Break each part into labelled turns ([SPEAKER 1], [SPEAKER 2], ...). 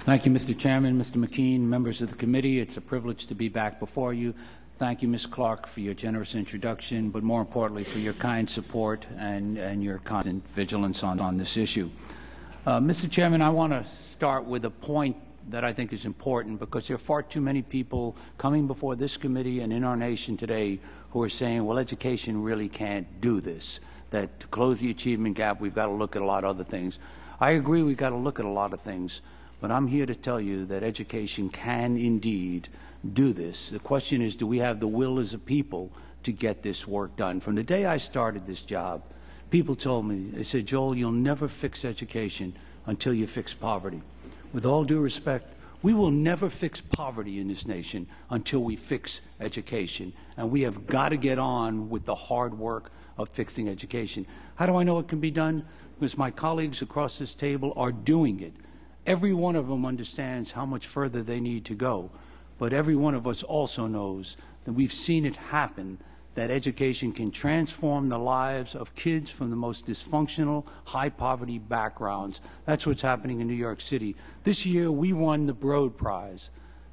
[SPEAKER 1] Thank you, Mr. Chairman, Mr. McKean, members of the committee. It's a privilege to be back before you. Thank you, Ms. Clark, for your generous introduction, but more importantly, for your kind support and your constant vigilance on this issue. Mr. Chairman, I want to start with a point that I think is important, because there are far too many people coming before this committee and in our nation today who are saying, well, education really can't do this, that to close the achievement gap, we've got to look at a lot of other things. I agree we've got to look at a lot of things, but I'm here to tell you that education can indeed do this. The question is, do we have the will as a people to get this work done? From the day I started this job, people told me, they said, Joel, you'll never fix education until you fix poverty. With all due respect, we will never fix poverty in this nation until we fix education. And we have got to get on with the hard work of fixing education. How do I know it can be done? Because my colleagues across this table are doing it. Every one of them understands how much further they need to go. But every one of us also knows that we've seen it happen, that education can transform the lives of kids from the most dysfunctional, high-poverty backgrounds. That's what's happening in New York City. This year, we won the Broad Prize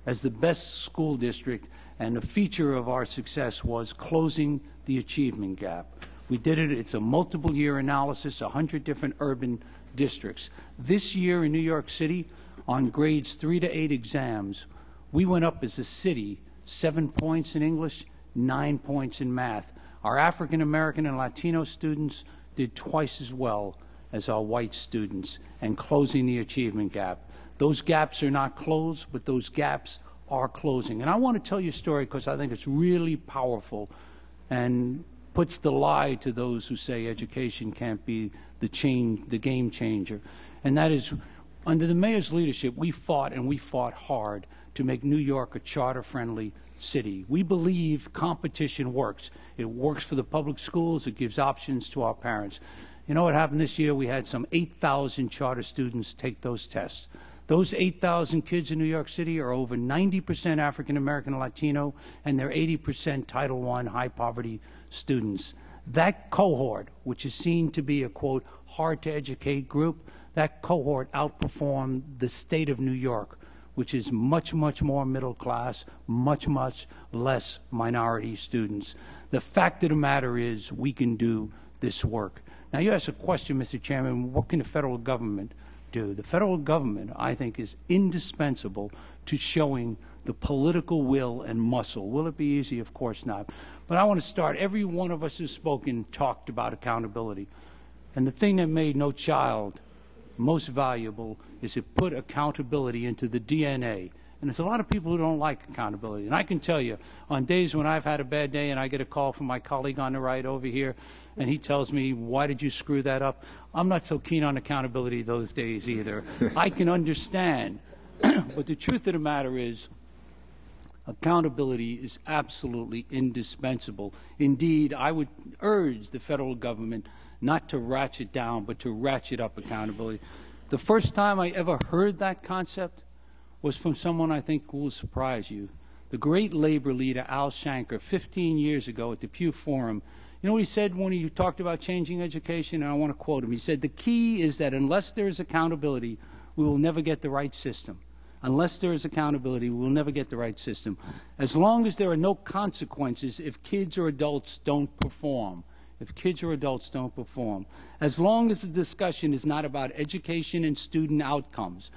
[SPEAKER 1] as the best school district, and a feature of our success was closing the achievement gap. We did it. It's a multiple-year analysis, 100 different urban districts. This year in New York City, on grades 3 to 8 exams, we went up as a city 7 points in English, 9 points in math. Our African American and Latino students did twice as well as our white students in closing the achievement gap. Those gaps are not closed, but those gaps are closing. And I want to tell you a story because I think it's really powerful and puts the lie to those who say education can't be the game changer. And that is, under the mayor's leadership, we fought, and we fought hard, to make New York a charter-friendly city. We believe competition works. It works for the public schools. It gives options to our parents. You know what happened this year? We had some 8,000 charter students take those tests. Those 8,000 kids in New York City are over 90% African American and Latino, and they're 80% Title I high-poverty students. That cohort, which is seen to be a, quote, hard-to-educate group, that cohort outperformed the state of New York, which is much, much more middle class, much, much less minority students. The fact of the matter is we can do this work. Now, you asked a question, Mr. Chairman, what can the federal government do? The federal government, I think, is indispensable to showing the political will and muscle. Will it be easy? Of course not. But I want to start. Every one of us who's spoken talked about accountability. And the thing that made No Child most valuable is it put accountability into the DNA. And there's a lot of people who don't like accountability. And I can tell you, on days when I've had a bad day and I get a call from my colleague on the right over here, and he tells me, why did you screw that up? I'm not so keen on accountability those days either. I can understand. But the truth of the matter is, accountability is absolutely indispensable. Indeed, I would urge the federal government not to ratchet down, but to ratchet up accountability. The first time I ever heard that concept was from someone I think will surprise you. The great labor leader, Al Shanker, 15 years ago at the Pew Forum. You know what he said when he talked about changing education? And I want to quote him. He said, the key is that unless there is accountability, we will never get the right system. Unless there is accountability, we will never get the right system. As long as there are no consequences if kids or adults don't perform, as long as the discussion is not about education and student outcomes,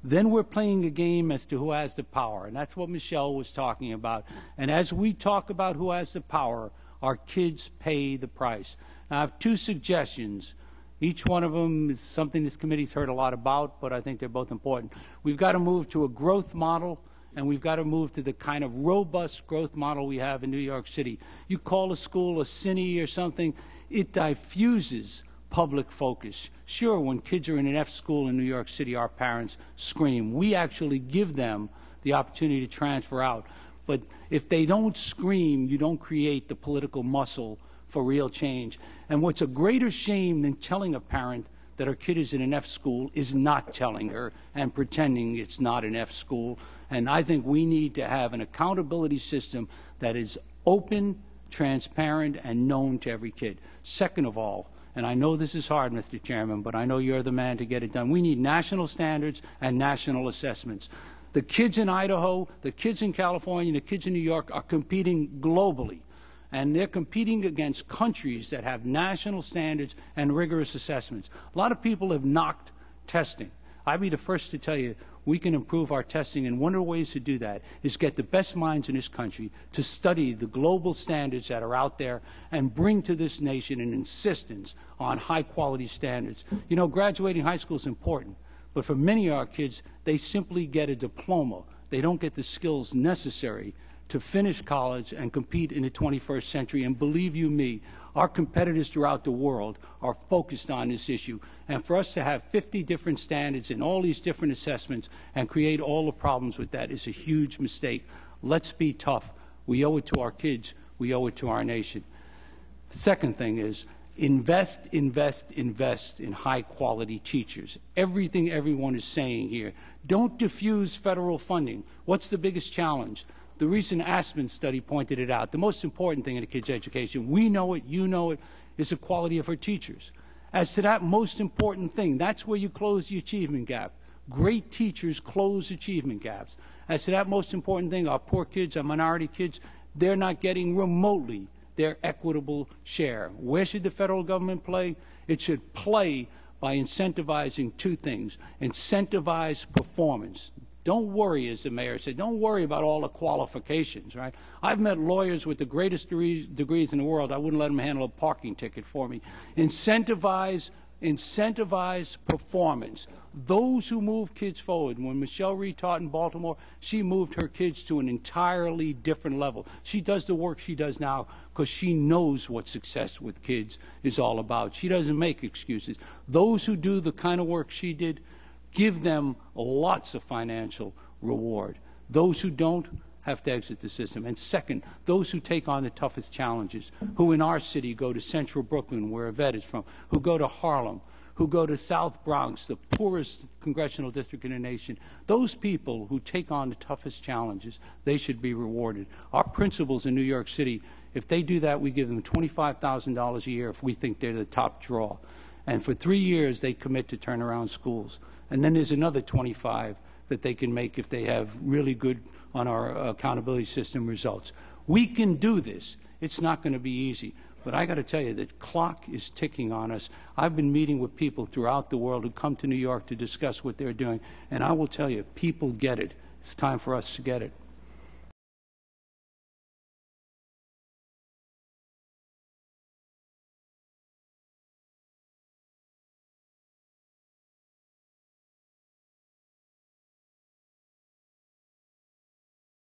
[SPEAKER 1] then we're playing a game as to who has the power. And that's what Michelle was talking about. And as we talk about who has the power, our kids pay the price. Now, I have two suggestions. Each one of them is something this committee's heard a lot about, but I think they're both important. We've got to move to a growth model, and we've got to move to the kind of robust growth model we have in New York City. You call a school a cine or something, it diffuses public focus. Sure, when kids are in an F school in New York City, our parents scream. We actually give them the opportunity to transfer out. But if they don't scream, you don't create the political muscle for real change. And what's a greater shame than telling a parent that her kid is in an F school is not telling her and pretending it's not an F school. And I think we need to have an accountability system that is open, transparent, and known to every kid. Second of all, and I know this is hard, Mr. Chairman, but I know you're the man to get it done. We need national standards and national assessments. The kids in Idaho, the kids in California, the kids in New York are competing globally, and they're competing against countries that have national standards and rigorous assessments. A lot of people have knocked testing. I'd be the first to tell you we can improve our testing, and one of the ways to do that is get the best minds in this country to study the global standards that are out there and bring to this nation an insistence on high-quality standards. You know, graduating high school is important, but for many of our kids, they simply get a diploma. They don't get the skills necessary to finish college and compete in the 21st century. And believe you me, our competitors throughout the world are focused on this issue. And for us to have 50 different standards and all these different assessments and create all the problems with that is a huge mistake. Let's be tough. We owe it to our kids. We owe it to our nation. The second thing is invest, invest, invest in high-quality teachers. Everything everyone is saying here. Don't diffuse federal funding. What's the biggest challenge? The recent Aspen study pointed it out. The most important thing in a kid's education, we know it, you know it, is the quality of our teachers. As to that most important thing, that's where you close the achievement gap. Great teachers close achievement gaps. As to that most important thing, our poor kids, our minority kids, they're not getting remotely their equitable share. Where should the federal government play? It should play by incentivizing two things. Incentivize performance. Don't worry, as the mayor said, don't worry about all the qualifications, right? I've met lawyers with the greatest degrees in the world. I wouldn't let them handle a parking ticket for me. Incentivize performance. Those who move kids forward. When Michelle Reed taught in Baltimore, she moved her kids to an entirely different level. She does the work she does now because she knows what success with kids is all about. She doesn't make excuses. Those who do the kind of work she did, give them lots of financial reward. Those who don't have to exit the system. And second, those who take on the toughest challenges, who in our city go to Central Brooklyn, where Yvette is from, who go to Harlem, who go to South Bronx, the poorest congressional district in the nation, those people who take on the toughest challenges, they should be rewarded. Our principals in New York City, if they do that, we give them $25,000 a year if we think they're the top draw. And for 3 years, they commit to turn around schools. And then there's another 25 that they can make if they have really good on our accountability system results. We can do this. It's not going to be easy. But I got to tell you, the clock is ticking on us. I've been meeting with people throughout the world who come to New York to discuss what they're doing. And I will tell you, people get it. It's time for us to get it.